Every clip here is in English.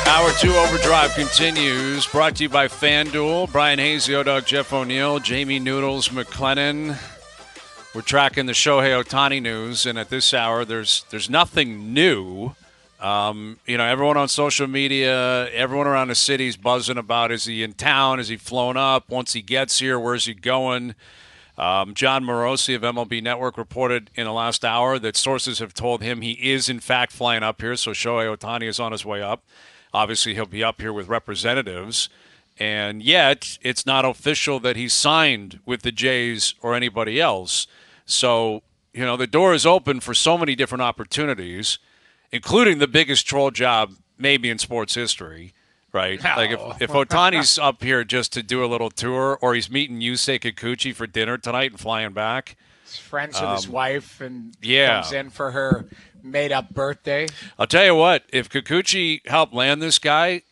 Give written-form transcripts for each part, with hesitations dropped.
Hour 2 Overdrive continues, brought to you by FanDuel. Bryan Hayes, the O-Dog, Jeff O'Neill, Jamie Noodles McLennan. We're tracking the Shohei Ohtani news, and at this hour, there's nothing new. Everyone on social media, everyone around the city is buzzing about, is he in town? Is he flown up? Once he gets here, where's he going? John Morosi of MLB Network reported in the last hour that sources have told him he is, in fact, flying up here, so Shohei Ohtani is on his way up. Obviously, he'll be up here with representatives, and yet it's not official that he's signed with the Jays or anybody else. So, the door is open for so many different opportunities, including the biggest troll job maybe in sports history, right? No. Like if Ohtani's up here just to do a little tour, or he's meeting Yusei Kikuchi for dinner tonight and flying back. He's friends with his wife and yeah. comes in for her made-up birthday. I'll tell you what, if Kikuchi helped land this guy,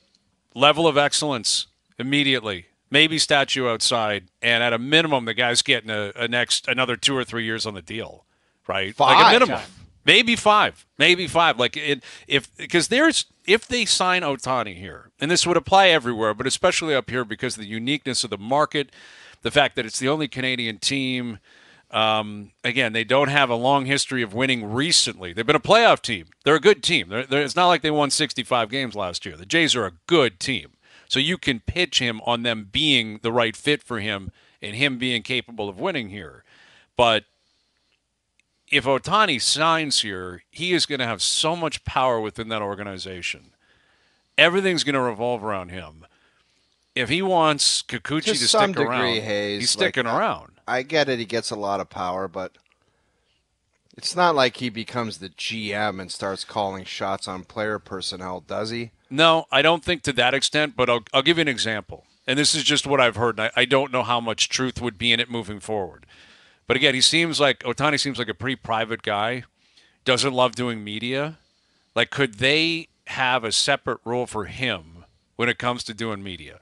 level of excellence immediately. Maybe statue outside, and at a minimum, the guy's getting another 2 or 3 years on the deal, right? 5. Like a minimum. Maybe five. Like if they sign Ohtani here, and this would apply everywhere, but especially up here because of the uniqueness of the market, the fact that it's the only Canadian team. Again, they don't have a long history of winning recently. They've been a playoff team. They're a good team. It's not like they won 65 games last year. The Jays are a good team. So you can pitch him on them being the right fit for him and him being capable of winning here. But if Ohtani signs here, he is going to have so much power within that organization. Everything's going to revolve around him. If he wants Kikuchi to stick around, Hayes, he's sticking around. I get it. He gets a lot of power, but it's not like he becomes the GM and starts calling shots on player personnel, does he? No, I don't think to that extent, but I'll give you an example. And this is just what I've heard, and I don't know how much truth would be in it moving forward. But again, Ohtani seems like a pretty private guy, doesn't love doing media. Like, could they have a separate rule for him when it comes to doing media?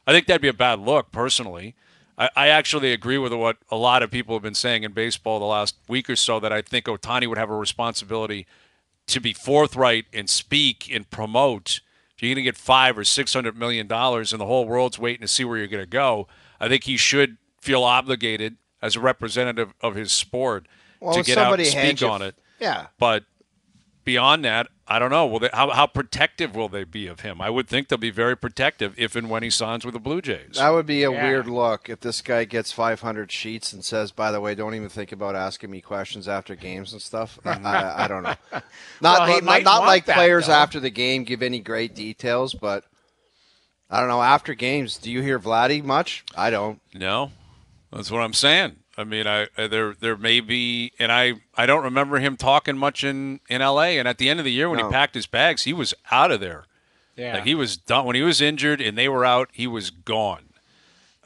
I think that'd be a bad look, personally. I actually agree with what a lot of people have been saying in baseball the last week or so, that I think Ohtani would have a responsibility to be forthright and speak and promote. If you're going to get $500 or $600 million and the whole world's waiting to see where you're going to go, I think he should feel obligated as a representative of his sport to get out and speak on it. Yeah. But beyond that, I don't know. How protective will they be of him? I would think they'll be very protective if and when he signs with the Blue Jays. That would be a weird look if this guy gets 500 sheets and says, by the way, don't even think about asking me questions after games and stuff. I don't know. Not like players though. after the game give any great details, but I don't know. After games, do you hear Vladdy much? I don't. No, that's what I'm saying. I mean, there may be, and I don't remember him talking much in L.A., and at the end of the year when he packed his bags, he was out of there. Yeah. Like, he was done. When he was injured and they were out, he was gone.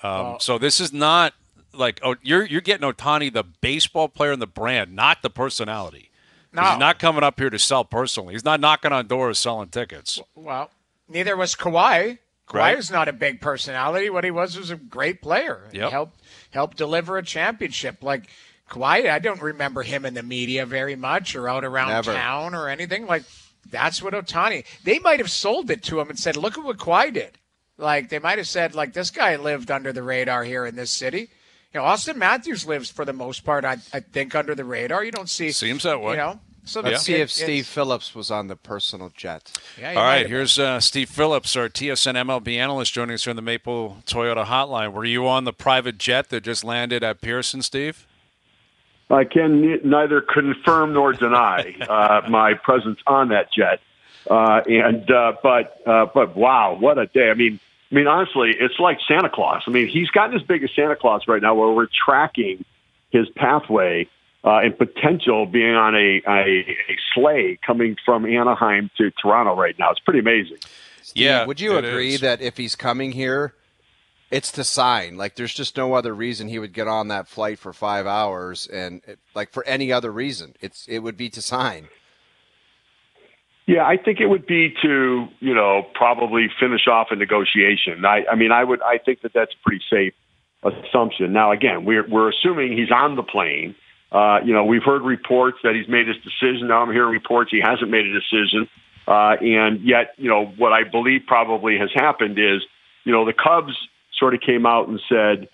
So this is not like, you're getting Ohtani, the baseball player and the brand, not the personality. No. He's not coming up here to sell personally. He's not knocking on doors selling tickets. Well, neither was Kawhi. Right. Kawhi was not a big personality. What he was a great player. Yep. He helped deliver a championship. Like Kawhi, I don't remember him in the media very much or out around town or anything. Like, that's what Ohtani. They might have sold it to him and said, look at what Kawhi did. Like, they might have said, like, this guy lived under the radar here in this city. Austin Matthews lives for the most part, I think, under the radar. You don't see. Seems that way. So let's see if Steve Phillips was on the personal jet. Yeah, all right, here's Steve Phillips, our TSN MLB analyst, joining us here on the Maple Toyota hotline. Were you on the private jet that just landed at Pearson, Steve? I can neither confirm nor deny my presence on that jet. But wow, what a day! I mean, honestly, it's like Santa Claus. I mean, he's gotten as big as Santa Claus right now, where we're tracking his pathway. And potential being on a sleigh coming from Anaheim to Toronto right now. It's pretty amazing. Steve, would you agree that if he's coming here, it's to sign? Like, there's just no other reason he would get on that flight for 5 hours, and like for any other reason, it would be to sign. Yeah, I think it would be to probably finish off a negotiation. I think that's a pretty safe assumption. Now, again, we're assuming he's on the plane. We've heard reports that he's made his decision. Now I'm hearing reports he hasn't made a decision. And yet, what I believe probably has happened is, the Cubs sort of came out and said,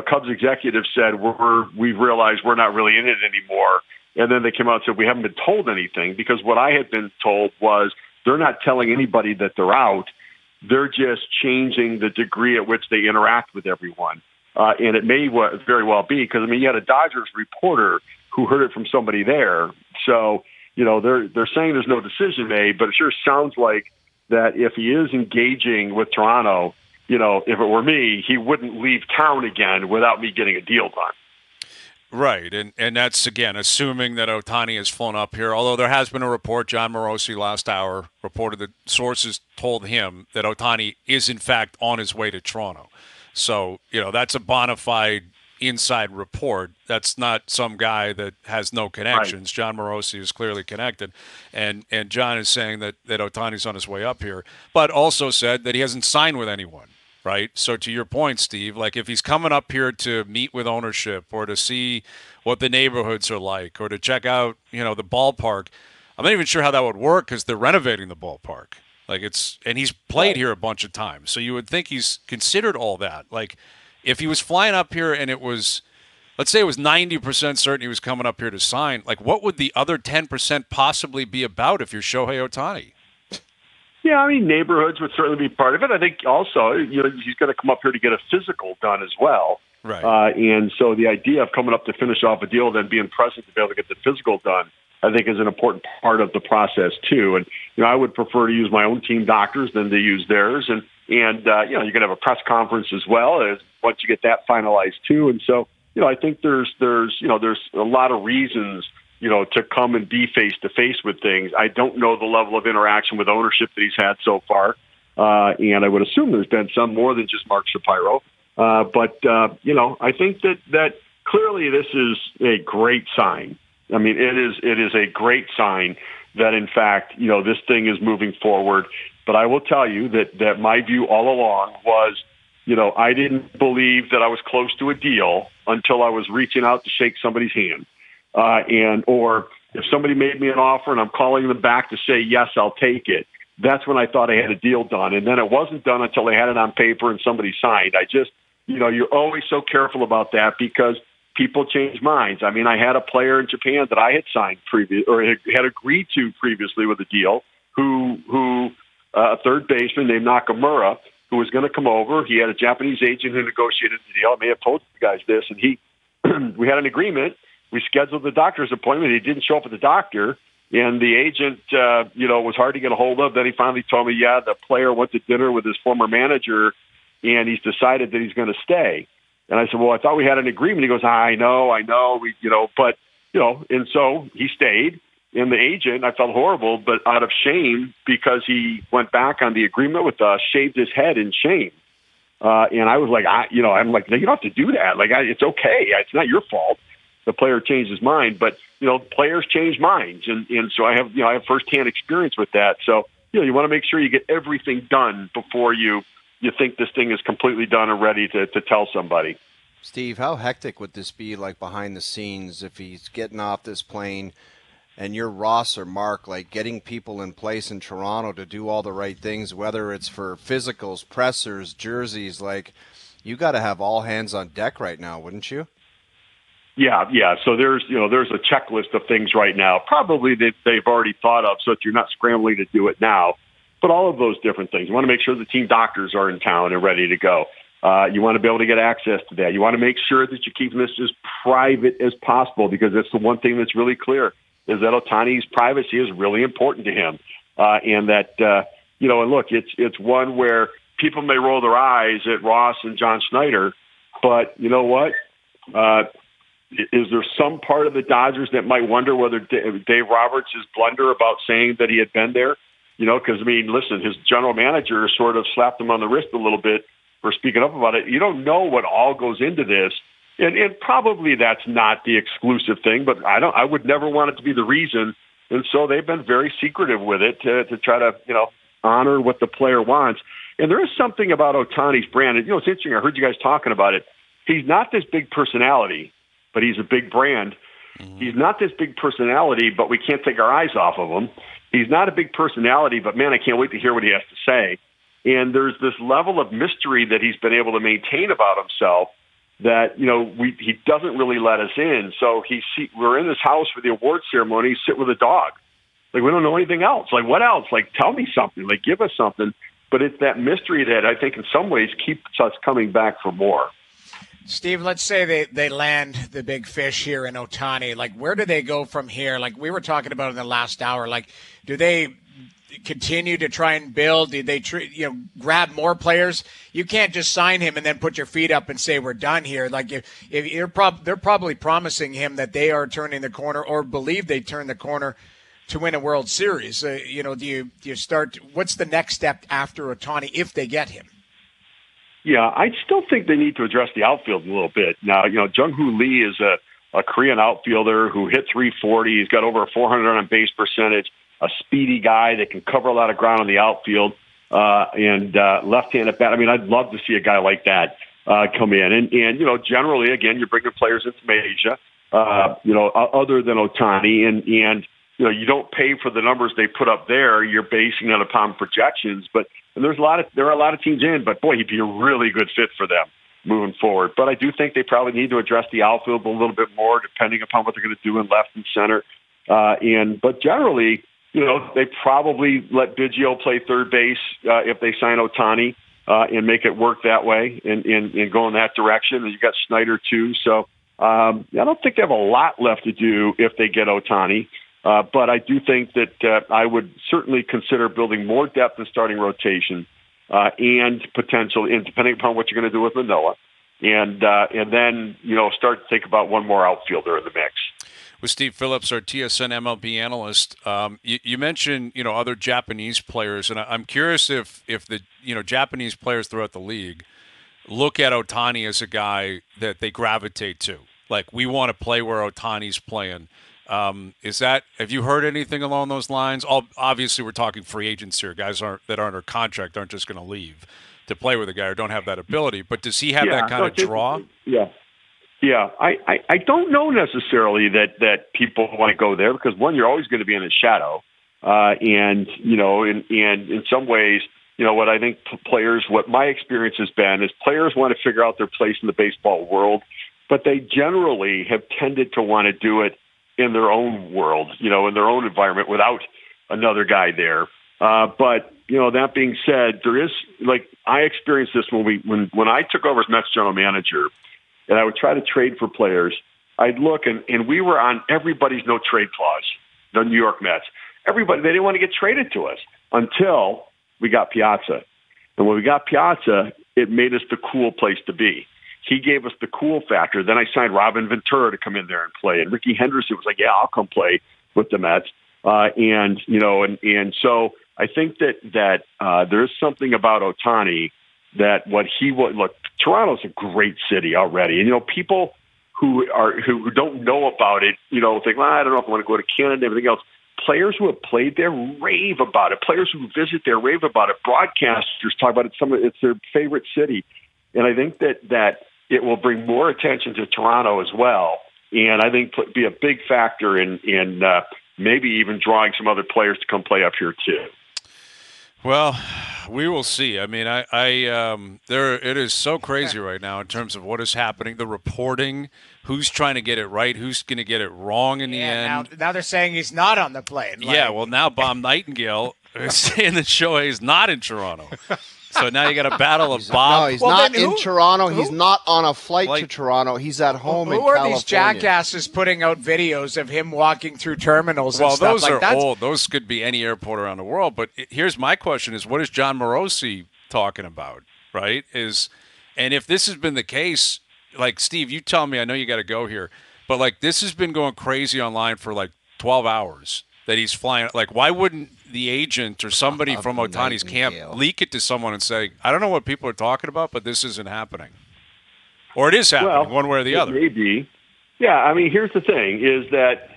Cubs executives said, we've realized we're not really in it anymore. And then they came out and said, we haven't been told anything, because what I had been told was they're not telling anybody that they're out. They're just changing the degree at which they interact with everyone. And it may very well be, because, you had a Dodgers reporter who heard it from somebody there. So, they're saying there's no decision made, but it sure sounds like that if he is engaging with Toronto, if it were me, he wouldn't leave town again without me getting a deal done. Right, and that's, again, assuming that Ohtani has flown up here, although there has been a report, John Morosi last hour reported that sources told him that Ohtani is, in fact, on his way to Toronto. So, that's a bona fide inside report. That's not some guy that has no connections. Right. John Morosi is clearly connected, and John is saying that Ohtani's on his way up here, but also said that he hasn't signed with anyone. Right. So to your point, Steve, like if he's coming up here to meet with ownership or to see what the neighborhoods are like or to check out, the ballpark, I'm not even sure how that would work because they're renovating the ballpark. And he's played here a bunch of times. So you would think he's considered all that. Like if he was flying up here and it was, let's say it was 90% certain he was coming up here to sign, like what would the other 10% possibly be about if you're Shohei Ohtani? Yeah, neighborhoods would certainly be part of it. I think also, he's going to come up here to get a physical done as well. Right. And so the idea of coming up to finish off a deal, then being present to be able to get the physical done, I think is an important part of the process too. And, I would prefer to use my own team doctors than to use theirs. And you're going to have a press conference as well as once you get that finalized too. And so, I think there's a lot of reasons to come and be face-to-face with things. I don't know the level of interaction with ownership that he's had so far, and I would assume there's been some more than just Mark Shapiro. But I think that clearly this is a great sign. It is a great sign that, in fact, this thing is moving forward. But I will tell you that my view all along was, I didn't believe that I was close to a deal until I was reaching out to shake somebody's hand. Or if somebody made me an offer and I'm calling them back to say, yes, I'll take it, that's when I thought I had a deal done. And then it wasn't done until they had it on paper and somebody signed. I just, you're always so careful about that because people change minds. I had a player in Japan that I had signed had agreed to previously with a deal who a third baseman named Nakamura, who was going to come over. He had a Japanese agent who negotiated the deal. I may have told you guys this, and we had an agreement. We scheduled the doctor's appointment. He didn't show up at the doctor, and the agent, was hard to get a hold of. Then he finally told me, the player went to dinner with his former manager, and he's decided that he's going to stay. And I said, well, I thought we had an agreement. He goes, I know, and so he stayed. And the agent, I felt horrible, but out of shame, because he went back on the agreement with us, shaved his head in shame. And I was like, I'm like, no, you don't have to do that. Like, it's okay. It's not your fault. The player changed his mind, but players change minds, and so I have firsthand experience with that. So you want to make sure you get everything done before you think this thing is completely done and ready to tell somebody. Steve, how hectic would this be, like behind the scenes, if he's getting off this plane and you're Ross or Mark, like getting people in place in Toronto to do all the right things, whether it's for physicals, pressers, jerseys, like you got to have all hands on deck right now, wouldn't you? Yeah. So there's a checklist of things right now, probably that they've already thought of, so that you're not scrambling to do it now. But all of those different things. You want to make sure the team doctors are in town and ready to go. You want to be able to get access to that. You want to make sure that you're keeping this as private as possible, because that's the one thing that's really clear, is that Ohtani's privacy is really important to him. And that, and look, it's one where people may roll their eyes at Ross and John Schneider, but you know what? Is there some part of the Dodgers that might wonder whether Dave Roberts' blunder about saying that he had been there? Because, listen, his general manager sort of slapped him on the wrist a little bit for speaking up about it. You don't know what all goes into this. And probably that's not the exclusive thing, but I would never want it to be the reason. And so they've been very secretive with it to try to, honor what the player wants. And there is something about Ohtani's brand. And, it's interesting. I heard you guys talking about it. He's not this big personality, but he's a big brand. Mm-hmm. He's not this big personality, but we can't take our eyes off of him. He's not a big personality, but man, I can't wait to hear what he has to say. And there's this level of mystery that he's been able to maintain about himself that, he doesn't really let us in. So we're in this house for the award ceremony, sit with a dog. Like, we don't know anything else. Like, what else? Like, tell me something. Like, give us something. But it's that mystery that I think in some ways keeps us coming back for more. Steve, let's say they land the big fish here in Ohtani. Like, where do they go from here? Like we were talking about in the last hour, like, do they continue to try and build? Do they grab more players? You can't just sign him and then put your feet up and say we're done here. Like, if they're probably promising him that they are turning the corner or believe they turn the corner to win a World Series. Do you start? What's the next step after Ohtani if they get him? Yeah, I still think they need to address the outfield a little bit. Now, Jung-Hoo Lee is a Korean outfielder who hit 340. He's got over a 400 on base percentage, a speedy guy that can cover a lot of ground on the outfield, and left-handed bat. I mean, I'd love to see a guy like that come in. And generally, again, you're bringing players in from Asia, other than Ohtani, and you don't pay for the numbers they put up there. You're basing it upon projections, and there are a lot of teams in, but boy, he'd be a really good fit for them moving forward. But I do think they probably need to address the outfield a little bit more, depending upon what they're going to do in left and center. But generally, they probably let Biggio play third base if they sign Ohtani and make it work that way and go in that direction. And you got Snyder too, so I don't think they have a lot left to do if they get Ohtani. But I do think that I would certainly consider building more depth in starting rotation and potential, and depending upon what you're going to do with Manoah, and then start to think about one more outfielder in the mix. With Steve Phillips, our TSN MLB analyst, you mentioned other Japanese players, and I'm curious if the Japanese players throughout the league look at Ohtani as a guy that they gravitate to, like we want to play where Ohtani's playing. Have you heard anything along those lines? Obviously, we're talking free agents here. Guys that aren't under contract aren't just going to leave to play with a guy or don't have that ability. But does he have that kind of draw? Yeah. I don't know necessarily that people want to go there because, one, you're always going to be in his shadow. And in some ways, what I think what my experience has been is players want to figure out their place in the baseball world, but they generally have tended to want to do it in their own world, in their own environment without another guy there. But that being said, there is, I experienced this when I took over as Mets general manager, and I would try to trade for players. I'd look and we were on everybody's no trade clause, the New York Mets. Everybody, they didn't want to get traded to us until we got Piazza. And when we got Piazza, it made us the cool place to be. He gave us the cool factor. Then I signed Robin Ventura to come in there and play. And Ricky Henderson was like, yeah, I'll come play with the Mets. And so I think that there's something about Ohtani that what he would look. Toronto's a great city already. And, people who don't know about it, think, well, I don't know if I want to go to Canada and everything else. Players who have played there rave about it. Players who visit there rave about it. Broadcasters talk about it. It's their favorite city. And I think that it will bring more attention to Toronto as well. And I think be a big factor in maybe even drawing some other players to come play up here too. Well, we will see. I mean, it is so crazy right now in terms of what is happening, the reporting, who's trying to get it right, who's going to get it wrong in the end. Now they're saying he's not on the plane. Yeah, well, now Bob Nightingale is saying that Shohei is not in Toronto. So now you got a battle of Bob. No, he's not in Toronto. He's not on a flight to Toronto. He's at home in California. Who are these jackasses putting out videos of him walking through terminals and stuff? Well, those are old. Those could be any airport around the world. But here's my question is, what is John Morosi talking about, right? And if this has been the case, like, Steve, you tell me, I know you got to go here, but, like, this has been going crazy online for, 12 hours that he's flying. Like, why wouldn't the agent or somebody from Ohtani's camp leak it to someone and say, I don't know what people are talking about, but this isn't happening? Or it is happening, one way or the other. Maybe. Yeah, I mean, here's the thing, is that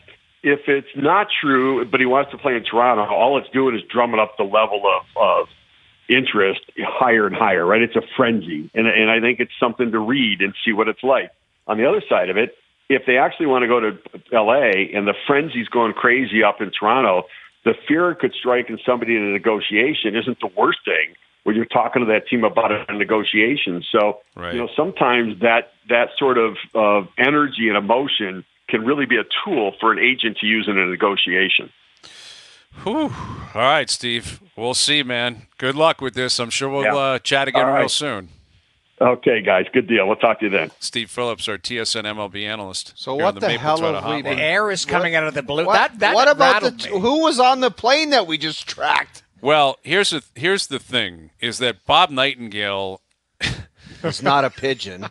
if it's not true, but he wants to play in Toronto, all it's doing is drumming up the level of interest higher and higher, right? It's a frenzy. And I think it's something to read and see what it's like. On the other side of it, if they actually want to go to L.A. and the frenzy's going crazy up in Toronto, the fear it could strike in somebody in a negotiation isn't the worst thing when you're talking to that team about a negotiation. So, sometimes that sort of energy and emotion can really be a tool for an agent to use in a negotiation. Whew. All right, Steve. We'll see, man. Good luck with this. I'm sure we'll chat again real soon. Okay, guys. Good deal. We'll talk to you then. Steve Phillips, our TSN MLB analyst. So what the hell have we been? The air is coming out of the blue. What about who was on the plane that we just tracked? Well, here's the thing, is that Bob Nightingale is not a pigeon.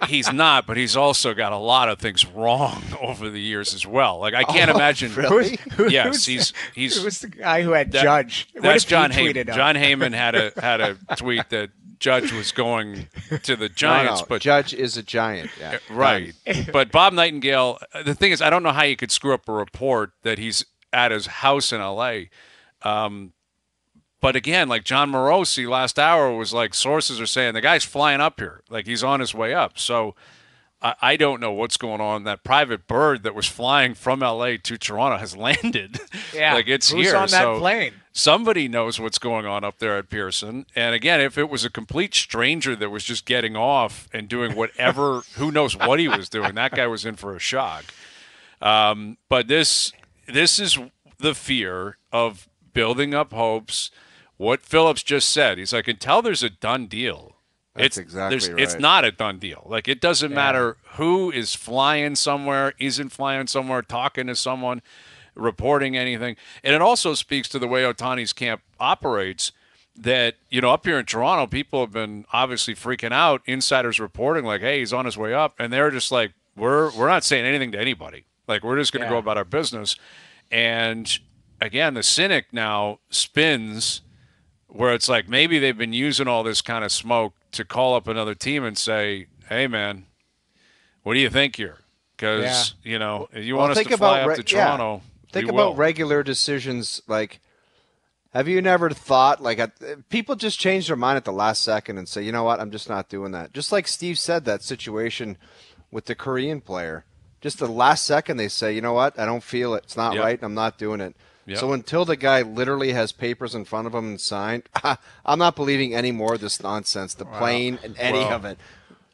He's not, but he's also got a lot of things wrong over the years as well. Like I can't imagine. Really? Yes, he's. Who was the guy who had Judge? That's John Heyman. John Heyman had a tweet that Judge was going to the Giants, but Judge is a Giant. Yeah. Right. But Bob Nightingale. The thing is, I don't know how you could screw up a report that he's at his house in L.A. But again, like John Morosi last hour was like, sources are saying the guy's flying up here, like he's on his way up. So I don't know what's going on. That private bird that was flying from L.A. to Toronto has landed. Yeah, like it's who's here. on that plane? Somebody knows what's going on up there at Pearson. And again, if it was a complete stranger that was just getting off and doing whatever, who knows what he was doing, that guy was in for a shock. But this is the fear of building up hopes. What Phillips just said, he's like, until there's a done deal, That's exactly right. It's not a done deal. Like, it doesn't matter who is flying somewhere, isn't flying somewhere, talking to someone, reporting anything. And it also speaks to the way Ohtani's camp operates, that, up here in Toronto, people have been obviously freaking out, insiders reporting like, hey, he's on his way up. And they're just like, we're not saying anything to anybody. Like, we're just going to go about our business. And, again, the cynic now spins where it's like maybe they've been using all this kind of smoke to call up another team and say, hey, man, what do you think here? Because, you want us to fly up to Toronto. Think about regular decisions. Like, have you never thought, like, people just change their mind at the last second and say, you know what, I'm just not doing that. Just like Steve said, that situation with the Korean player. Just the last second they say, you know what, I don't feel it. It's not right. I'm not doing it. Yep. So until the guy literally has papers in front of him and signed, I'm not believing any more of this nonsense, the plane and any of it.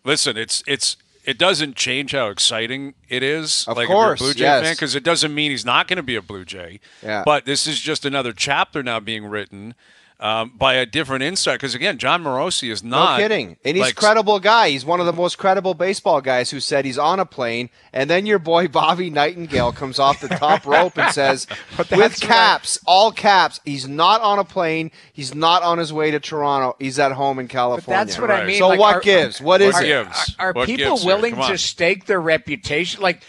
Listen, it doesn't change how exciting it is. Of like course, if you're a Blue Jay fan, because it doesn't mean he's not going to be a Blue Jay. Yeah. But this is just another chapter now being written by a different insider. Because, again, John Morosi is not. No kidding. And he's a credible guy. He's one of the most credible baseball guys who said he's on a plane. And then your boy Bobby Nightingale comes off the top rope and says, with caps, all caps, he's not on a plane. He's not on his way to Toronto. He's at home in California. But that's what I mean. So like, what gives? What is it? Are people willing to stake their reputation? Like,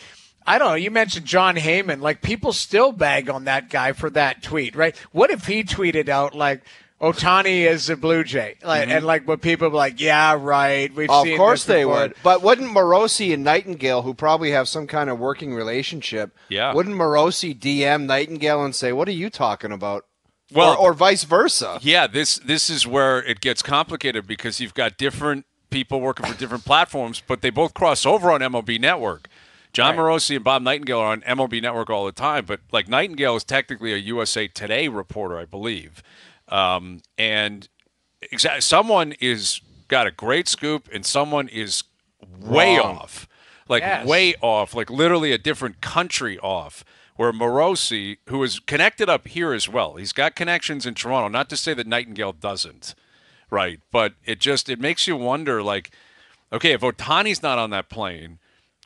I don't know. You mentioned John Heyman. Like, people still bag on that guy for that tweet, right? What if he tweeted out, like, Ohtani is a Blue Jay, and like what people be like, yeah, right. We've seen. Of course they would, but wouldn't Morosi and Nightingale, who probably have some kind of working relationship, wouldn't Morosi DM Nightingale and say, "What are you talking about?" Well, or vice versa. Yeah, this is where it gets complicated because you've got different people working for different platforms, but they both cross over on MLB Network. John Morosi and Bob Nightingale are on MLB Network all the time, but like Nightingale is technically a USA Today reporter, I believe. And someone is got a great scoop and someone is way off, way off, like literally a different country off, where Morosi, who is connected up here as well, he's got connections in Toronto, not to say that Nightingale doesn't, right? But it makes you wonder, like, okay, if Ohtani's not on that plane,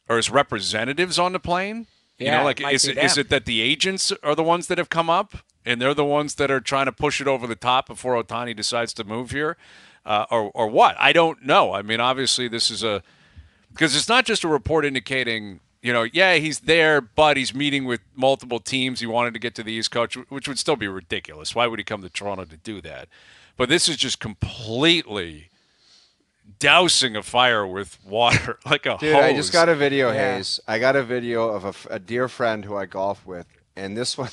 or his representatives on the plane, is it that the agents are the ones that have come up? And they're the ones that are trying to push it over the top before Ohtani decides to move here, or what? I don't know. I mean, obviously, this is because it's not just a report indicating, he's there, but he's meeting with multiple teams. He wanted to get to the East Coast, which would still be ridiculous. Why would he come to Toronto to do that? But this is just completely dousing a fire with water like a hose. I just got a video, Hayes. I got a video of a dear friend who I golf with, and this one.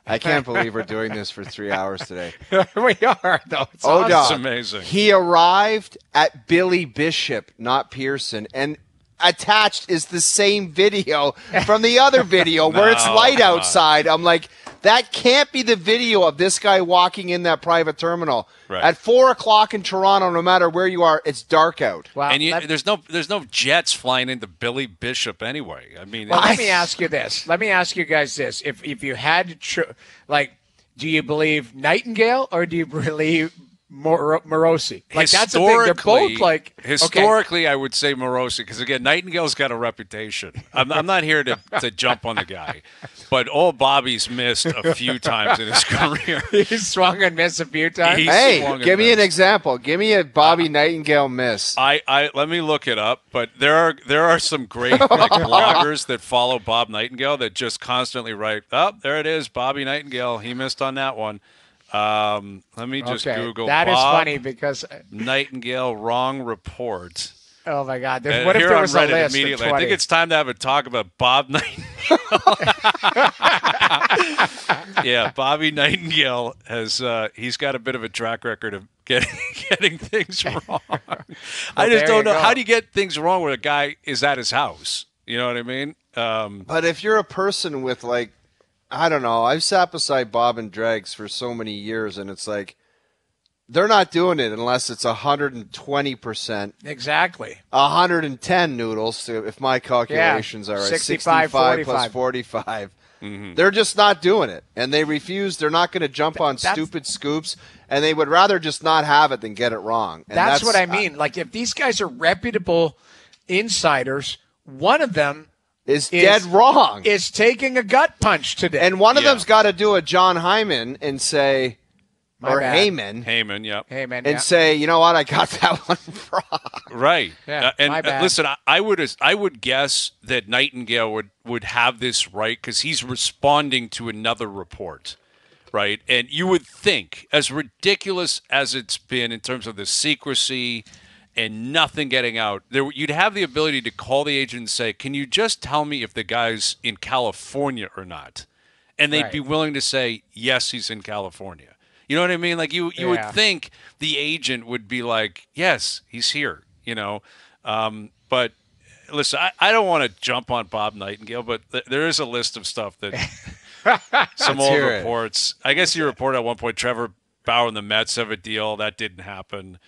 I can't believe we're doing this for 3 hours today. We are, though. It's awesome. It's amazing. He arrived at Billy Bishop, not Pearson, and attached is the same video from the other video where it's light outside. I'm like, That can't be the video of this guy walking in that private terminal. Right. At 4 o'clock in Toronto, no matter where you are, it's dark out. Well, and there's no jets flying into Billy Bishop anyway. I mean, let me ask you this. Let me ask you guys this. If you had to, do you believe Nightingale or do you believe Morosi? That's the thing. They're both historically, I would say Morosi because again, Nightingale's got a reputation. I'm not here to jump on the guy, but old Bobby's missed a few times in his career. He's swung and missed a few times. Hey, give me an example. Give me a Bobby Nightingale miss. I let me look it up, but there are some great bloggers that follow Bob Nightingale that just constantly write, "Oh, there it is, Bobby Nightingale. He missed on that one." Let me just Google that. Bob Is funny because Nightingale wrong report. Oh my God! What if there was a list immediately? I think it's time to have a talk about Bob Nightingale. Yeah, Bobby Nightingale has he's got a bit of a track record of getting things wrong. I just don't know how do you get things wrong when a guy is at his house. You know what I mean? But if you're a person with I don't know. I've sat beside Bob and Dregs for so many years, and it's like they're not doing it unless it's 120%. Exactly. 110 noodles, if my calculations are right. 65 plus 45. Mm-hmm. They're just not doing it, and they refuse. They're not going to jump on stupid scoops, and they would rather just not have it than get it wrong. And that's what I mean. If these guys are reputable insiders, one of them is dead wrong. Is taking a gut punch today. And one of them's got to do a John Hyman and say, Heyman, Heyman, say, you know what, I got that one wrong. Right. Yeah, listen, I would guess that Nightingale would have this right because he's responding to another report, right? And you would think, as ridiculous as it's been in terms of the secrecy and nothing getting out, you'd have the ability to call the agent and say, can you just tell me if the guy's in California or not? And they'd be willing to say, yes, he's in California. You know what I mean? You would think the agent would be like, yes, he's here, But listen, I don't want to jump on Bob Nightingale, but there is a list of stuff that some old reports. I guess you reported at one point Trevor Bauer and the Mets have a deal. That didn't happen.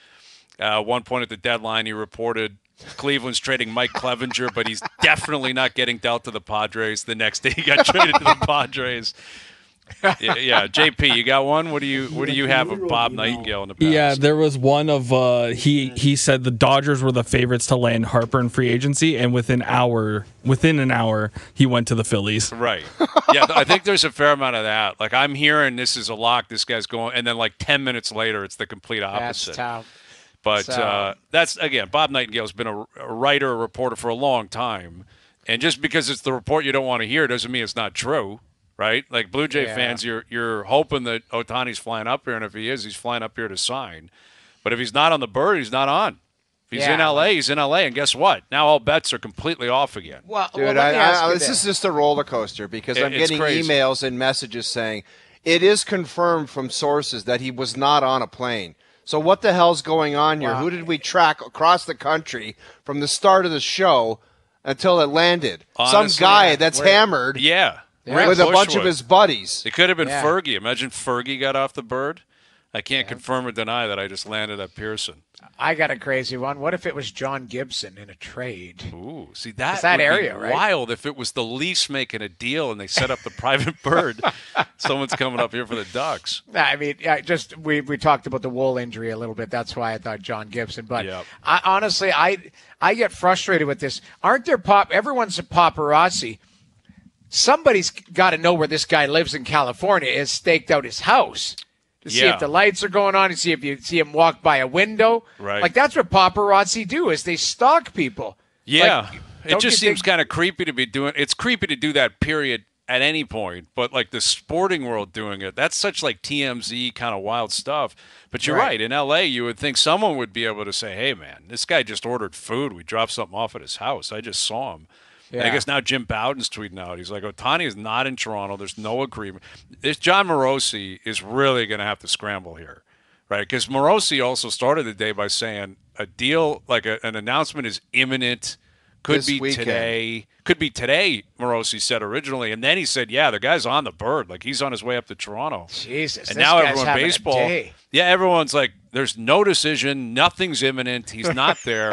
One point at the deadline, he reported Cleveland's trading Mike Clevenger, but he's definitely not getting dealt to the Padres. The next day, he got traded to the Padres. Yeah, JP, you got one? What do you have of Bob Nightingale in the past? Yeah, there was one of he said the Dodgers were the favorites to land Harper in free agency, and within an hour, he went to the Phillies. Right. Yeah, I think there's a fair amount of that. I'm hearing this is a lock. This guy's going, and then 10 minutes later, it's the complete opposite. That's tough. But that's, again, Bob Nightingale's been a writer, a reporter for a long time. And just because it's the report you don't want to hear doesn't mean it's not true, right? Blue Jay fans, you're hoping that Ohtani's flying up here, and if he is, he's flying up here to sign. But if he's not on the bird, he's not on. If he's in L.A., he's in L.A., and guess what? Now all bets are completely off again. Well, dude, this is just a roller coaster because I'm getting emails and messages saying it is confirmed from sources that he was not on a plane. So what the hell's going on here? Wow. Who did we track across the country from the start of the show until it landed? Honestly, some guy that's hammered with a bunch of his buddies. It could have been Fergie. Imagine Fergie got off the bird. I can't confirm or deny that I just landed at Pearson. I got a crazy one. What if it was John Gibson in a trade? Ooh, see, that area, be wild if it was the Leafs making a deal and they set up the private bird. Someone's coming up here for the Ducks. I mean, we talked about the Wool injury a little bit. That's why I thought John Gibson. But honestly, I get frustrated with this. Aren't there everyone's a paparazzi. Somebody's got to know where this guy lives in California. Has staked out his house. To see if the lights are going on, to see if you see him walk by a window. Right. That's what paparazzi do, is they stalk people. Yeah. It just seems kind of creepy to be doing. It's creepy to do that, period, at any point. But the sporting world doing it, that's such TMZ kind of wild stuff. But you're right. In L.A., you would think someone would be able to say, hey, man, this guy just ordered food. We dropped something off at his house. I just saw him. Yeah. I guess now Jim Bowden's tweeting out. He's like, Ohtani is not in Toronto. There's no agreement. This John Morosi is really going to have to scramble here, right? Because Morosi also started the day by saying a deal, an announcement is imminent, Could be today. Could be today, Morosi said originally. And then he said, yeah, the guy's on the bird. Like, he's on his way up to Toronto. Jesus. And now everyone baseball. Yeah, everyone's like, there's no decision. Nothing's imminent. He's not there.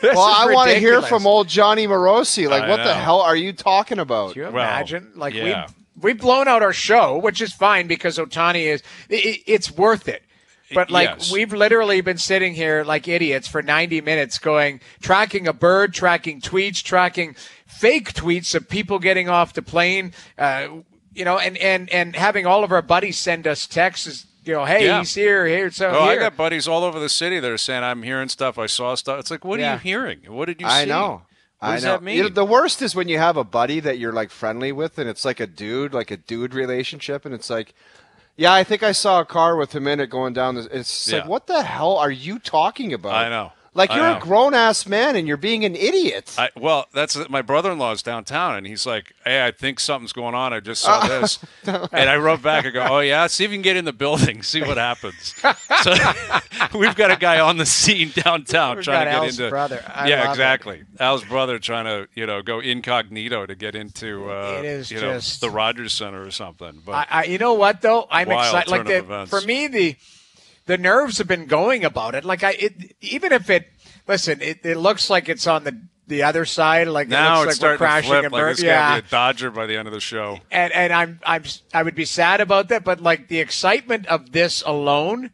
Well, I want to hear from old Johnny Morosi. Like, what the hell are you talking about? Do you imagine? We've blown out our show, which is fine because Ohtani it's worth it. But, we've literally been sitting here like idiots for 90 minutes tracking a bird, tracking tweets, tracking fake tweets of people getting off the plane, and having all of our buddies send us texts, hey, he's here. So I got buddies all over the city that are saying, I'm hearing stuff, I saw stuff. It's like, what are you hearing? What did you see? I know. What does that mean? The worst is when you have a buddy that you're like friendly with, and it's like a dude relationship, and it's like, yeah, I think I saw a car with him in it going down this. It's like, what the hell are you talking about? I know. Like, you're a grown-ass man, and you're being an idiot. That's my brother-in-law's downtown, and he's like, hey, I think something's going on. I just saw this. And I wrote back and go, oh, yeah? See if you can get in the building, see what happens. So we've got a guy on the scene downtown trying to get into – brother. Exactly. Al's brother trying to, go incognito to get into the Rogers Center or something. But you know what, though? I'm excited. Like, for me, the nerves have been going about it. Like even if it looks like it's on the other side. Like now it looks like we're crashing to flip, and burn. Like it's gonna be a Dodger by the end of the show. And I would be sad about that, but like the excitement of this alone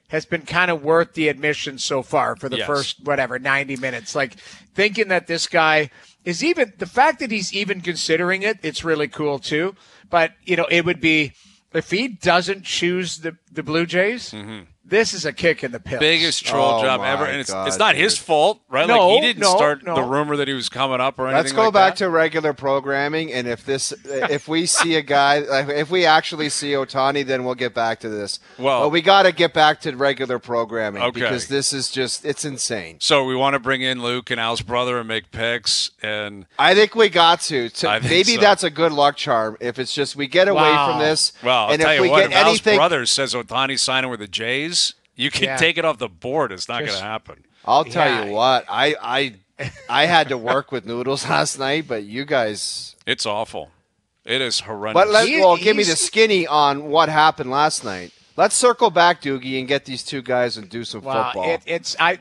has been kind of worth the admission so far for the first 90 minutes. Like thinking that this guy is even the fact that he's even considering it. It's really cool too. But it would be if he doesn't choose the Blue Jays. Mm-hmm. This is a kick in the pits. Biggest troll job ever. And it's not his fault, right? No, like he didn't start the rumor that he was coming up or anything. Let's go back to regular programming, and if we see a guy, if we actually see Ohtani, then we'll get back to this. Well, we got to get back to regular programming because this is it's insane. So we want to bring in Luke and Al's brother and make picks, and I think we got to. Maybe that's a good luck charm. If it's just we get away from this. Well, I'll tell you what, if Al's brother says Ohtani's signing with the Jays, you can take it off the board. It's not going to happen. I'll tell you what. I had to work with Noodles last night, but you guys. It's awful. It is horrendous. But give me the skinny on what happened last night. Let's circle back, Doogie, and get these two guys and do some football.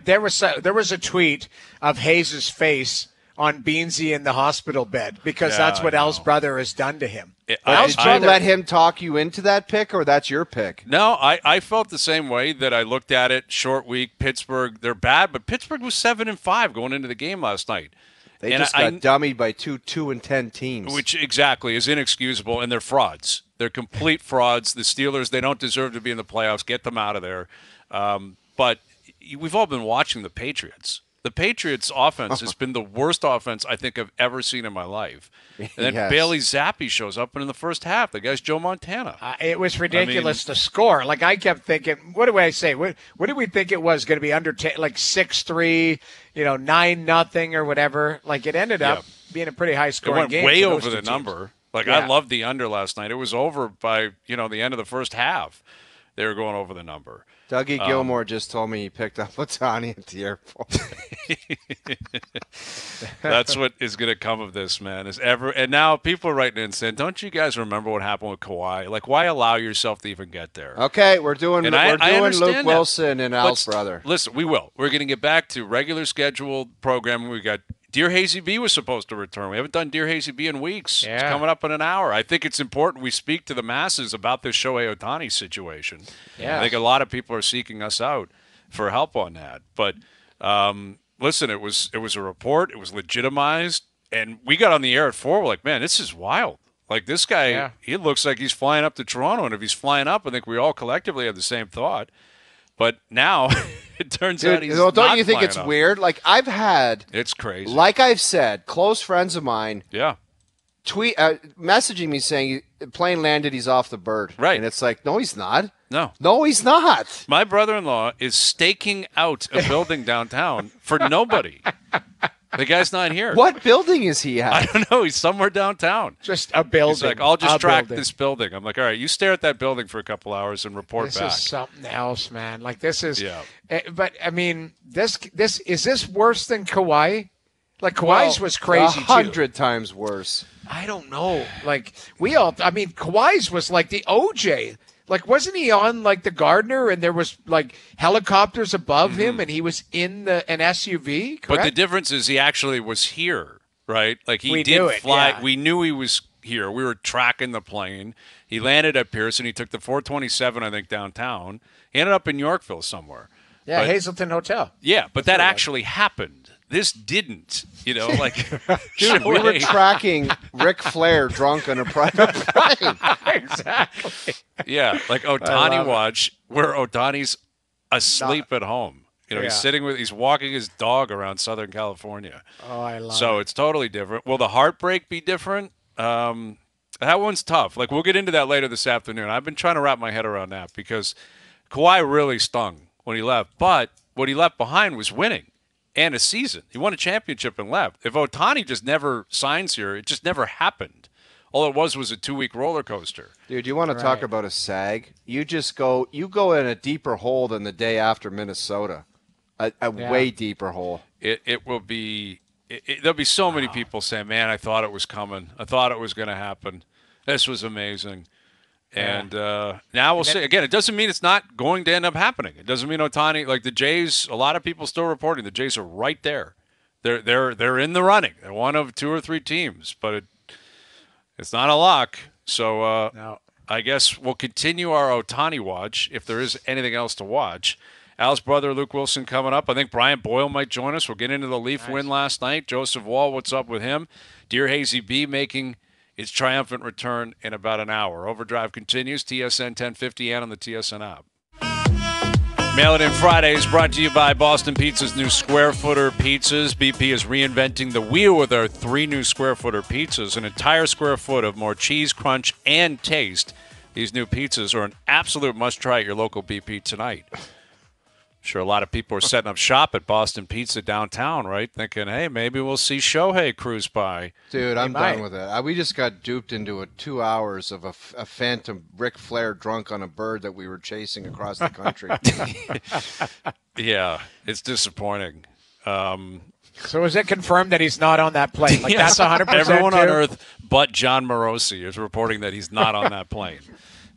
There was a tweet of Hayes' face on Beansy in the hospital bed because that's what Al's brother has done to him. Did you let him talk you into that pick, or that's your pick? No, I felt the same way that I looked at it. Short week, Pittsburgh, they're bad, but Pittsburgh was 7-5 going into the game last night. They just got dummied by 2-10 teams. Which exactly is inexcusable, and they're frauds. They're complete frauds. The Steelers, they don't deserve to be in the playoffs. Get them out of there. But we've all been watching the Patriots. The Patriots' offense has been the worst offense I think I've ever seen in my life. And then Bailey Zappi shows up in the first half. The guy's Joe Montana. It was ridiculous to score. Like, I kept thinking, what do I say? What did we think it was going to be under like 6-3, 9-0 or whatever? Like, it ended up being a pretty high-scoring game. It went way over the number. Like, I loved the under last night. It was over by, the end of the first half. They were going over the number. Dougie Gilmore just told me he picked up Ohtani at the airport. That's what is going to come of this, man. And now people are writing in saying, "Don't you guys remember what happened with Kawhi? Like, why allow yourself to even get there?" Okay, we're doing Luke Willson and Al's brother. Listen, we will. We're going to get back to regular scheduled programming. We got Dear Hazy B was supposed to return. We haven't done Dear Hazy B in weeks. Yeah. It's coming up in an hour. I think it's important we speak to the masses about this Shohei Ohtani situation. Yeah. I think a lot of people are seeking us out for help on that. But listen, it was a report. It was legitimized. And we got on the air at 4. We're like, man, this is wild. Like, this guy, he looks like he's flying up to Toronto. And if he's flying up, I think we all collectively have the same thought. But now it turns out he's not. Don't you think it's weird? Like, I've had, it's crazy. Like I've said, close friends of mine, tweet messaging me saying plane landed, he's off the bird, right? And it's like, no, he's not. No, he's not. My brother-in-law is staking out a building downtown for nobody. The guy's not here. What building is he at? I don't know. He's somewhere downtown. Just a building. He's like, I'll just track this building. I'm like, all right, you stare at that building for a couple hours and report back. This is something else, man. Like, this is. Yeah. But I mean, this is this worse than Kawhi? Like Kawhi's was crazy 100 times worse. I don't know. Like Kawhi's was like the OJ. Like, wasn't he on like the Gardner and there was like helicopters above him and he was in an SUV? Correct? But the difference is he actually was here, right? Like he We did knew it, fly. yeah. We knew he was here. We were tracking the plane. He landed at Pearson. He took the 427, I think, downtown. He ended up in Yorkville somewhere. Yeah, But- Hazleton Hotel. Yeah, but that actually happened. This didn't, like. Dude, we were tracking Ric Flair drunk on a private plane. Exactly. Yeah, like Ohtani watch, where Ohtani's asleep at home. He's walking his dog around Southern California. Oh, I love So it's totally different. Will the heartbreak be different? That one's tough. Like, we'll get into that later this afternoon. I've been trying to wrap my head around that because Kawhi really stung when he left. But what he left behind was winning and a season. He won a championship and left. If Ohtani just never signs here, it just never happened. All it was a 2-week roller coaster. Dude, you want to talk about a sag? You go in a deeper hole than the day after Minnesota. A way deeper hole. It will be there'll be so many people saying, man, I thought it was coming. I thought it was going to happen. This was amazing. And now we'll see. Again, it doesn't mean it's not going to end up happening. It doesn't mean Ohtani, like the Jays, a lot of people still reporting the Jays are right there. They're in the running. They're one of 2 or 3 teams, but it's not a lock. So No. I guess we'll continue our Ohtani watch if there is anything else to watch. Al's brother, Luke Willson, coming up. I think Brian Boyle might join us. We'll get into the Leaf win last night. Joseph Wall, what's up with him? Dear Hazy B making its triumphant return in about an hour. Overdrive continues, TSN 1050 and on the TSN app. Mail It In Fridays brought to you by Boston Pizza's new Square Footer pizzas. BP is reinventing the wheel with our 3 new Square Footer pizzas. An entire square foot of more cheese, crunch, and taste. These new pizzas are an absolute must-try at your local BP tonight. Sure, a lot of people are setting up shop at Boston Pizza downtown, right? Thinking, hey, maybe we'll see Shohei cruise by. Dude, I'm done with it. We just got duped into 2 hours of a phantom Ric Flair drunk on a bird that we were chasing across the country. Yeah, it's disappointing. So is it confirmed that he's not on that plane? Like Yes, that's 100%. everyone on too? Earth but John Morosi is reporting that he's not on that plane.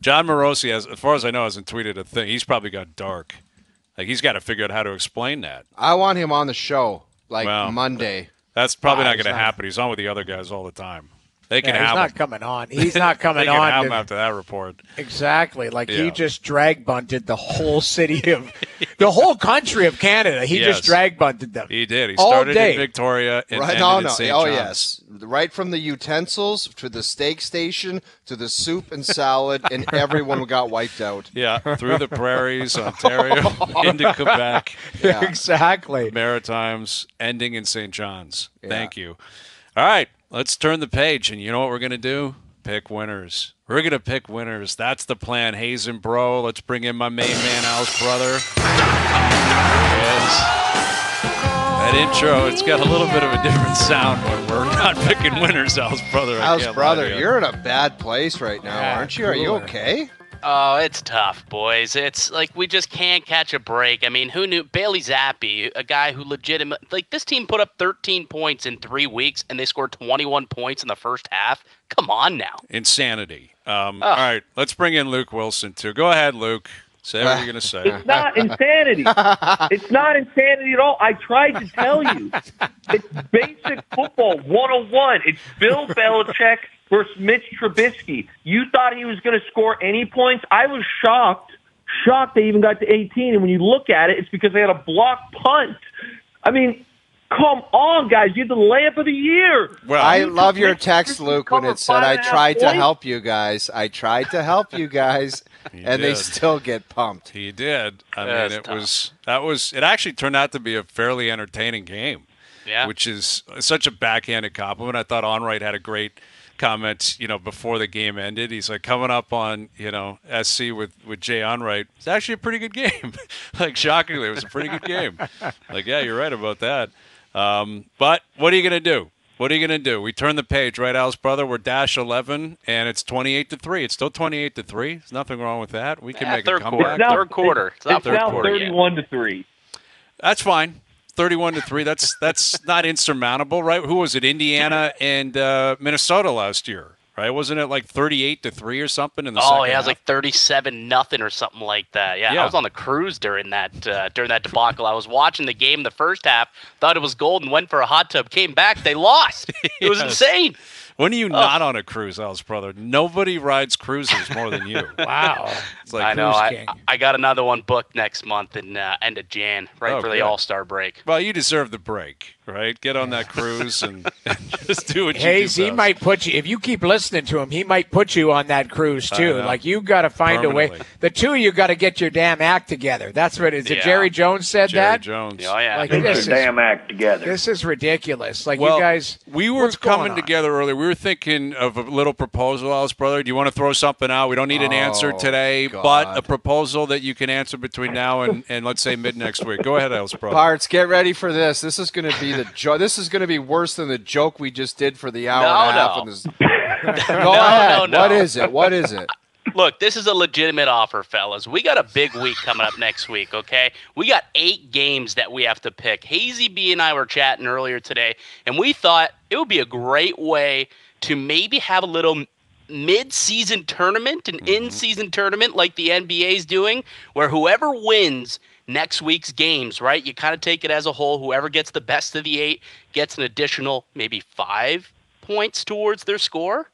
John Morosi, as far as I know, hasn't tweeted a thing. He's probably got dark. Like, he's got to figure out how to explain that. I want him on the show, Monday. That's probably not going to happen. He's on with the other guys all the time. They can have he's him. not coming on. He's not coming They can on. have him after that report. Exactly. Like Yeah. he just drag bunted the whole city of the whole country of Canada. He Yes. just drag bunted them. He did. He All started day. in Victoria and Right? ended in St. Oh, John's. yes. Right from the utensils to the steak station to the soup and salad, and everyone got wiped out. Yeah, through the prairies, Ontario, into Quebec, Yeah. Exactly. Maritimes, ending in St. John's. Thank you. All right, let's turn the page, and you know what we're going to do? Pick winners. We're going to pick winners. That's the plan. Hayes and Bro, let's bring in my main man, Al's brother. Yes. That intro, it's got a little bit of a different sound when we're not picking winners, Al's brother. Al's brother, you're in a bad place right now, Yeah, aren't you? Are you okay? Oh, it's tough, boys. It's like we just can't catch a break. I mean, who knew? Bailey Zappi, a guy who legitimately, like, this team put up 13 points in 3 weeks, and they scored 21 points in the first half. Come on now. Insanity. All right, let's bring in Luke Willson, too. Go ahead, Luke. Say what you're going to say. It's not insanity. It's not insanity at all. I tried to tell you. It's basic football 101. It's Bill Belichick versus Mitch Trubisky. You thought he was going to score any points? I was shocked they even got to 18. And when you look at it, it's because they had a blocked punt. I mean, come on, guys. You're the layup of the year. Well, I love your text, Luke, when it said, I 5.5 tried to points. help you guys. I tried to help you guys, and they did. still get pumped. He did. I That's mean, it actually turned out to be a fairly entertaining game, Yeah. which is such a backhanded compliment. I thought Onright had a great comment, before the game ended. He's like, coming up on, SC with Jay Onright. It's actually a pretty good game. Like, shockingly, it was a pretty good game. Like, yeah, you're right about that. But what are you going to do? What are you going to do? We turn the page, right, Al's brother? We're dash 11, and it's 28-3. It's still 28-3. There's nothing wrong with that. We can make a third comeback. quarter. Third quarter. It's not It's third now quarter yet. 31-3. That's fine. 31-3. That's not insurmountable, right? Who was it? Indiana and Minnesota last year. Right, wasn't it like 38-3 or something in the second half? Oh, yeah, it was like 37-0 or something like that. Yeah, I was on the cruise during that debacle. I was watching the game the first half, thought it was golden, went for a hot tub, came back, they lost. It was insane. When are you not on a cruise, Alice, brother? Nobody rides cruises more than you. Wow. It's like I know. I got another one booked next month in end of Jan, for the All-Star break. Well, you deserve the break, right? Get on that cruise and just do what you do Hayes, he best. might put you, if you keep listening to him, he might put you on that cruise, too. Like, you got to find a way. The two of you got to get your damn act together. That's what it is. Jerry Jones said that? Jerry Jones. Oh, yeah. Like, get your damn act together. This is ridiculous. Like, well, you guys. We were coming together earlier. We were thinking of a little proposal, Alice, brother. Do you want to throw something out? We don't need an answer today, but a proposal that you can answer between now and let's say mid next week. Go ahead, Alice, brother. Parts, get ready for this. This is going to be this is going to be worse than the joke we just did for the hour and a half. Go ahead. No. What is it? What is it? Look, this is a legitimate offer, fellas. We got a big week coming up next week, okay? We got 8 games that we have to pick. Hazy B and I were chatting earlier today, and we thought it would be a great way to maybe have a little mid-season tournament, an in-season tournament like the NBA is doing, where whoever wins next week's games, right? You kind of take it as a whole. Whoever gets the best of the 8 gets an additional maybe 5 points towards their score.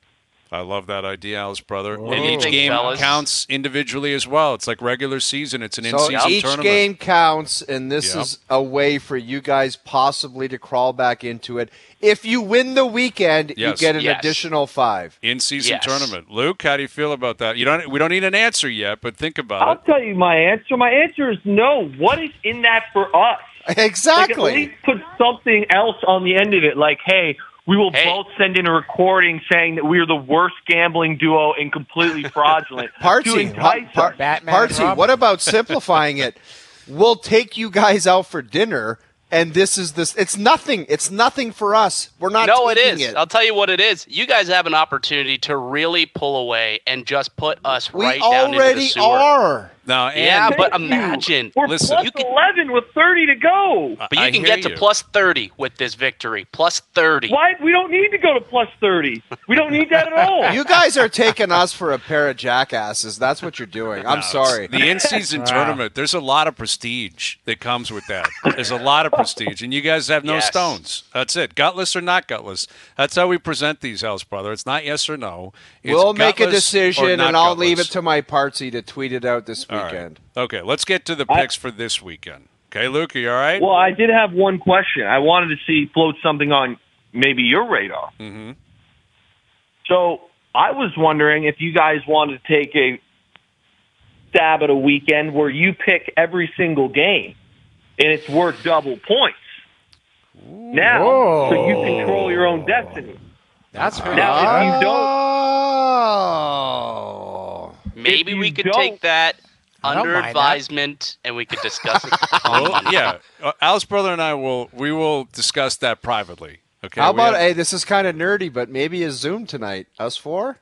I love that idea, Alice, brother. Whoa. And each game counts individually as well. It's like regular season. It's an in-season each tournament. Game counts, and this is a way for you guys possibly to crawl back into it. If you win the weekend, you get an additional 5. In-season tournament. Luke, how do you feel about that? We don't need an answer yet, but think about I'll tell you my answer. My answer is no. What is in that for us? Exactly. Like, at least put something else on the end of it, like, hey, we will both send in a recording saying that we are the worst gambling duo and completely fraudulent. Partsy, what about simplifying it? We'll take you guys out for dinner, and this is this. It's nothing. It's nothing for us. We're not. No, it taking is. it. I'll tell you what it is. You guys have an opportunity to really pull away and just put us right down into the sewer. We already are. No, but imagine. We're plus 11 with 30 to go. But you can get to plus 30 with this victory. Plus 30. Why? We don't need to go to plus 30. We don't need that at all. You guys are taking us for a pair of jackasses. That's what you're doing. I'm sorry. The in-season tournament, there's a lot of prestige that comes with that. There's a lot of prestige, and you guys have no stones. That's it. Gutless or not gutless. That's how we present these, House Brother. It's not yes or no. It's we'll make a decision, and I'll gutless. leave it to my Partsy to tweet it out this weekend. Right. Okay, let's get to the picks for this weekend. Okay, Luke, are you all right? Well, I did have one question. I wanted to float something on maybe your radar. Mm-hmm. So I was wondering if you guys wanted to take a stab at a weekend where you pick every single game, and it's worth double points. Now, so you control your own destiny. That's now, if you don't... Maybe we could take that under advisement, and we could discuss it. Alice, brother, and I will discuss that privately. Okay. How about this is kind of nerdy, but maybe a Zoom tonight. Us 4?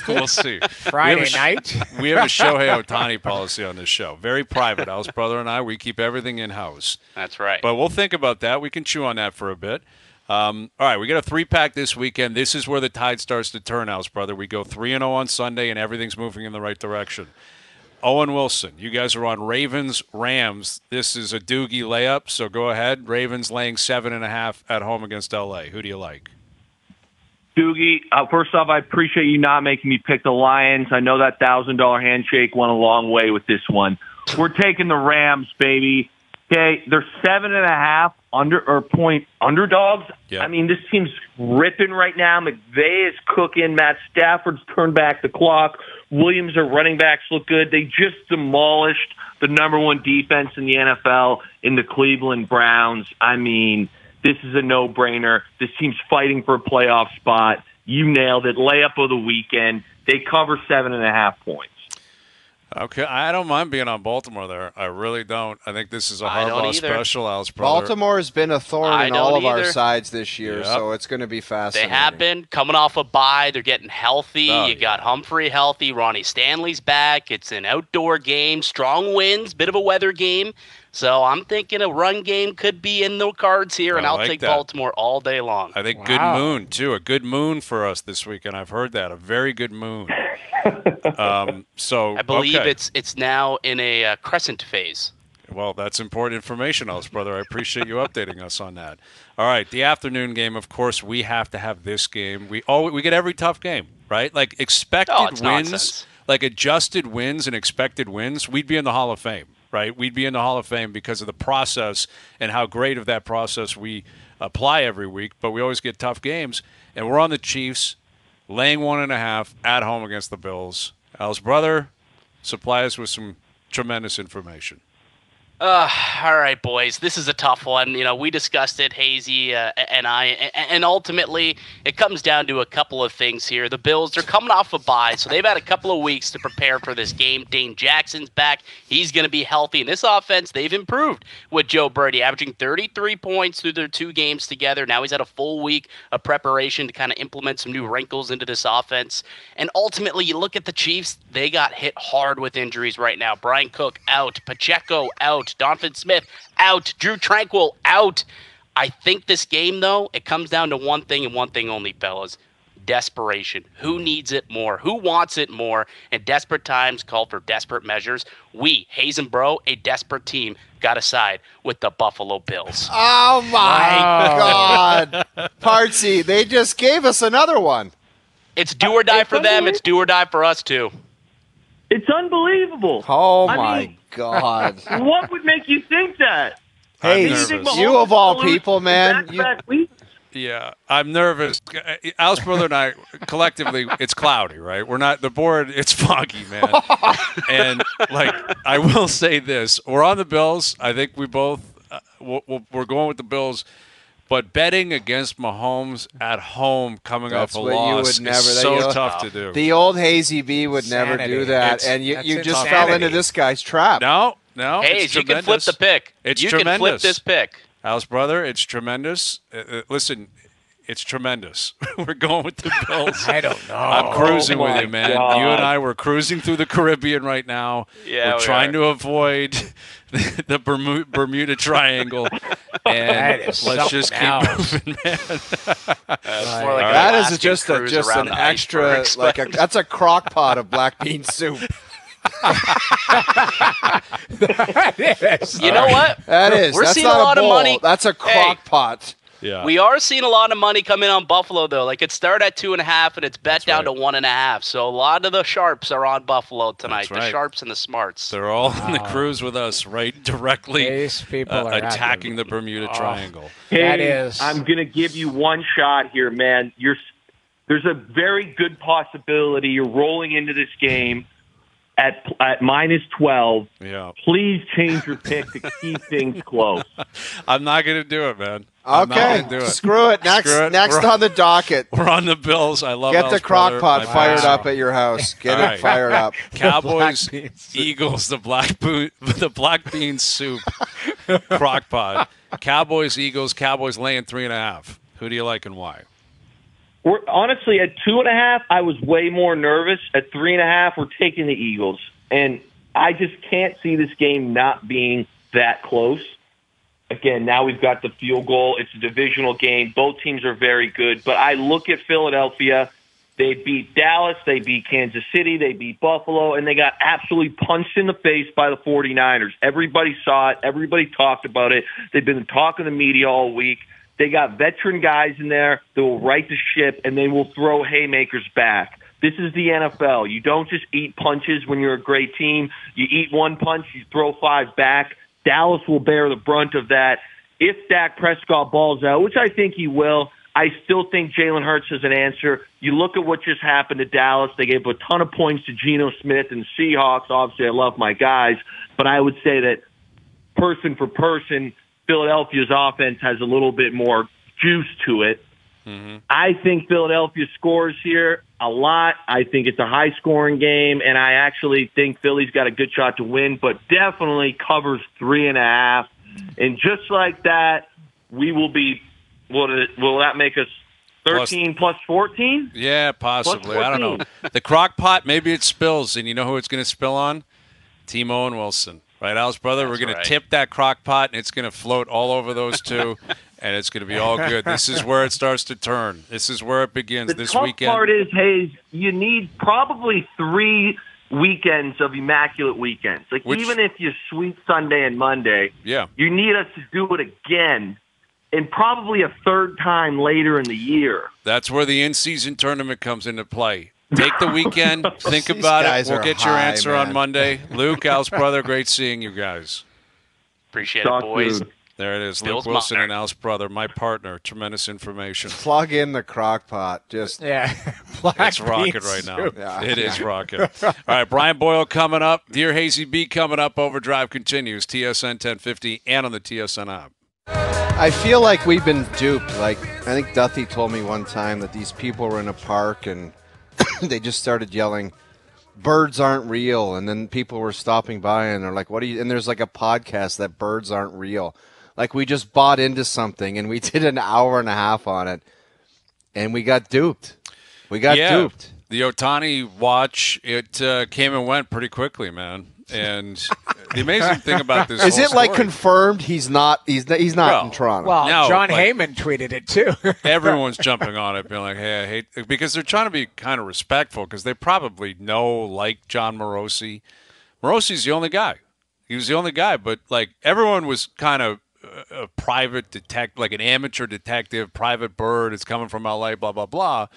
We'll see. Friday night. We have a Shohei Ohtani policy on this show. Very private. Alice, brother, and I, we keep everything in house. That's right. But we'll think about that. We can chew on that for a bit. All right, we got a 3-pack this weekend. This is where the tide starts to turn, Alice, brother. We go 3-0 on Sunday, and everything's moving in the right direction. Owen Willson, you guys are on Ravens-Rams. This is a Doogie layup, so go ahead. Ravens laying 7.5 at home against L.A. Who do you like? Doogie, first off, I appreciate you not making me pick the Lions. I know that $1,000 handshake went a long way with this one. We're taking the Rams, baby. Okay, they're 7.5 point underdogs. Yep. I mean, this team's ripping right now. McVay is cooking. Matt Stafford's turned back the clock. Williams, their running backs look good. They just demolished the number 1 defense in the NFL in the Cleveland Browns. I mean, this is a no-brainer. This team's fighting for a playoff spot. You nailed it. Layup of the weekend. They cover 7.5 points. Okay, I don't mind being on Baltimore there. I really don't. I think this is a Harbaugh special, Alice, brother. Baltimore has been a thorn in all of our sides this year, so it's going to be fascinating. They have been coming off a bye. They're getting healthy. You got Humphrey healthy. Ronnie Stanley's back. It's an outdoor game. Strong winds. Bit of a weather game. So I'm thinking a run game could be in the cards here, and I'll take Baltimore all day long. I think good moon, too. A good moon for us this weekend. I've heard that. A very good moon. So I believe it's now in a crescent phase. Well, that's important information, Ellis brother. I appreciate you updating us on that. All right, the afternoon game, of course, we have to have this game. We get every tough game, right? Like expected wins, nonsense. like adjusted wins and expected wins, we'd be in the Hall of Fame, right? We'd be in the Hall of Fame because of the process and how great of that process we apply every week, but we always get tough games. And we're on the Chiefs, laying 1.5 at home against the Bills. Ellis brother, supply us with some tremendous information. All right, boys. This is a tough one. We discussed it, Hazy and I, and ultimately it comes down to a couple of things here. The Bills, they're coming off a bye, so they've had a couple of weeks to prepare for this game. Dane Jackson's back. He's going to be healthy. And this offense, they've improved with Joe Brady, averaging 33 points through their 2 games together. Now he's had a full week of preparation to kind of implement some new wrinkles into this offense. And ultimately, you look at the Chiefs, they got hit hard with injuries right now. Brian Cook out, Pacheco out, Donovan Smith out, Drew Tranquill out. I think this game, though, it comes down to one thing and one thing only, fellas. Desperation. Who needs it more? Who wants it more? And desperate times call for desperate measures. We, Hayes and Bro, a desperate team, got to side with the Buffalo Bills. Oh, my God. Partsy, they just gave us another one. It's do or die for them. It's do or die for us, too. It's unbelievable. Oh, my God. What would make you think that? Hey, you of all people, man. Yeah, I'm nervous. Al's brother and I, collectively, it's cloudy, right? We're not, the board, it's foggy, man. And, I will say this. We're on the Bills. I think we both, we're going with the Bills. But betting against Mahomes at home coming off a loss is so tough to do. The old Hazy B would never do that. And you just fell into this guy's trap. No. Hey, you can flip the pick. You can flip this pick. Al's brother, it's tremendous. Listen, it's tremendous. We're going with the Bills. I don't know. I'm cruising with you, man. God. You and I, we're cruising through the Caribbean right now. Yeah, we're trying to avoid the Bermuda Triangle. And let's just keep moving, man. That is just an extra, that's a crock pot of black bean soup. You know what? That is. We're that's seeing not a lot of money. That's a crock pot. Yeah. We are seeing a lot of money come in on Buffalo, though. It started at 2.5, and it's bet down to 1.5. So a lot of the sharps are on Buffalo tonight. The sharps and the smarts. They're all in the cruise with us, right? Directly attacking the Bermuda Triangle. Hey, I'm going to give you one shot here, man. There's a very good possibility you're rolling into this game at -12. Yeah. Please change your pick to keep things close. I'm not going to do it, man. Okay, screw it. Next on the docket. We're on the Bills. I love Get the crock pot fired up at your house. Get it fired up. Cowboys, Eagles, the black bean soup crock pot. Cowboys, Eagles, Cowboys laying 3.5. Who do you like and why? Honestly, at 2.5, I was way more nervous. At 3.5, we're taking the Eagles. And I just can't see this game not being that close. Again, now we've got the field goal. It's a divisional game. Both teams are very good. But I look at Philadelphia. They beat Dallas. They beat Kansas City. They beat Buffalo. And they got absolutely punched in the face by the 49ers. Everybody saw it. Everybody talked about it. They've been talking to the media all week. They got veteran guys in there that will right the ship, and they will throw haymakers back. This is the NFL. You don't just eat punches when you're a great team. You eat one punch, you throw 5 back. Dallas will bear the brunt of that. If Dak Prescott balls out, which I think he will, I still think Jalen Hurts is an answer. You look at what just happened to Dallas. They gave a ton of points to Geno Smith and the Seahawks. Obviously, I love my guys, but I would say that person for person, Philadelphia's offense has a little bit more juice to it. Mm-hmm. I think Philadelphia scores here a lot. I think it's a high-scoring game, and I actually think Philly's got a good shot to win, but definitely covers 3.5. And just like that, we will be – will that make us 13 plus 14? Yeah, possibly. I don't know. The crock pot, maybe it spills, and you know who it's going to spill on? Timo and Willson. Right, Alice, brother? We're going to tip that crock pot, and it's going to float all over those two, and it's going to be all good. This is where it starts to turn. This is where it begins this weekend. The tough part is, Hayes, you need probably 3 weekends of immaculate weekends. Even if you sweep Sunday and Monday, you need us to do it again, and probably a third time later in the year. That's where the in-season tournament comes into play. Take the weekend, think about it. We'll get your answer on Monday. Luke, Al's brother, great seeing you guys. Appreciate it, boys. There it is. Luke Willson and Al's brother, my partner. Tremendous information. Plug in the crock pot. It's rocking right now. Yeah. It is rocking. All right, Brian Boyle coming up. Dear Hazy B coming up. Overdrive continues. TSN 1050 and on the TSN app. I feel like we've been duped. I think Duthie told me one time that these people were in a park and they just started yelling, "Birds aren't real," and then people were stopping by and they're like, "What are you?" And there's a podcast that birds aren't real. We just bought into something and we did an hour and a half on it, and we got duped. We got duped. The Ohtani watch, it came and went pretty quickly, man. And the amazing thing about this is confirmed he's not in Toronto. Well, no, John Heyman tweeted it too. Everyone's jumping on it, being like, "Hey, I hate," because they're trying to be kind of respectful because they probably like John Morosi. Morosi's the only guy. He was the only guy, but everyone was kind of a private detective, like an amateur detective, private bird. It's coming from LA, blah blah blah.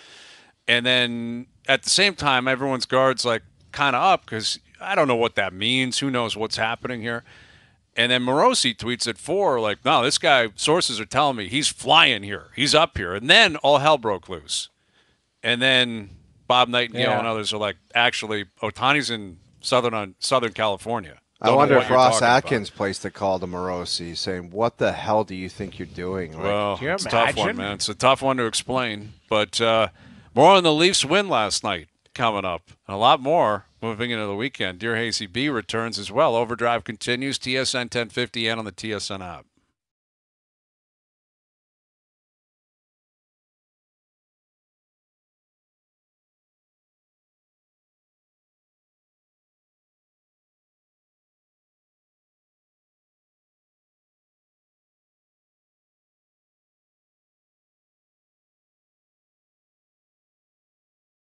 And then at the same time, everyone's guards kind of up because I don't know what that means. Who knows what's happening here? And then Morosi tweets at 4, no, this guy, sources are telling me he's flying here. He's up here. And then all hell broke loose. And then Bob Nightingale and others are actually, Ohtani's in Southern California. I wonder if Ross Atkins placed a call to Morosi saying, "What the hell do you think you're doing?" Well, it's a tough one, man. It's a tough one to explain. But more on the Leafs win last night coming up. And a lot more moving into the weekend. Dear Hazy B returns as well. Overdrive continues. TSN 1050 and on the TSN app.